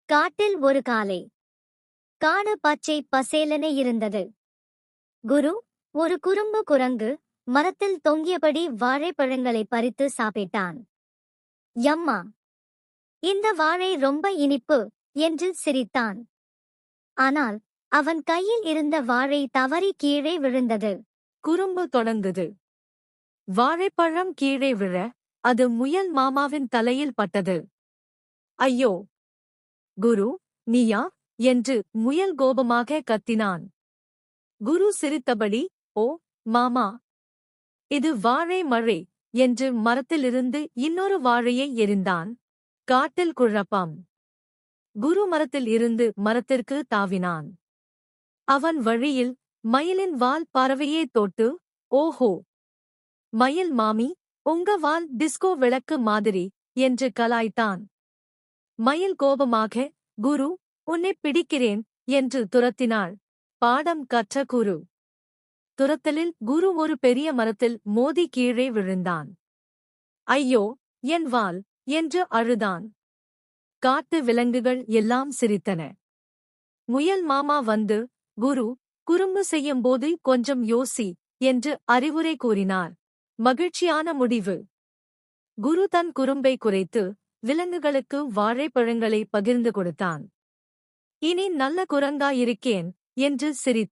காட்டில் ஒரு காலை. காடு பச்சை பசேலென இருந்தது. குரு, ஒரு குறும்பு குரங்கு, மரத்தில் தொங்கியபடி வாழைப்பழங்களை பறித்து சாப்பிட்டான். யம்மா, இந்த வாழை ரொம்ப இனிப்பு என்று சிரித்தான். ஆனால் அவன் கையில் இருந்த வாழை தவறி கீழே விழுந்தது. குறும்பு தொடங்குது. வாழைப்பழம் கீழே விழ, அது முயல் மாமாவின் தலையில் பட்டது. ஐயோ! குரு, நீயா என்று முயல் கோபமாக கத்தினான். குரு சிரித்தபடி, ஓ, மாமா, இது வாழை மழை என்று மரத்திலிருந்து இன்னொரு வாழையை எறிந்தான். காட்டில் குழப்பம். குரு மரத்தில் இருந்து மரத்திற்கு தாவினான். அவன் வழியில் மயிலின் வால் பறவையே தொட்டு, ஓஹோ, மயில் மாமி, உங்க வால் டிஸ்கோ விளக்கு மாதிரி என்று கலாய்த்தான். மயில் கோபமாக, குரு, உன்னைப் பிடிக்கிறேன் என்று துரத்தினாள். பாடம் கற்ற குரு. துரத்தலில் குரு ஒரு பெரிய மரத்தில் மோதி கீழே விழுந்தான். ஐயோ, என் வால் என்று அழுதான். காட்டு விலங்குகள் எல்லாம் சிரித்தன. முயல் மாமா வந்து, குரு, குறும்பு செய்யும்போது கொஞ்சம் யோசி என்று அறிவுரை கூறினார். மகிழ்ச்சியான முடிவு. குரு தன் குறும்பை குறைத்து விலங்குகளுக்கு வாழைப்பழங்களை பகிர்ந்து கொடுத்தான். இனி நல்ல குரங்காயிருக்கேன் என்று சிரித்தான்.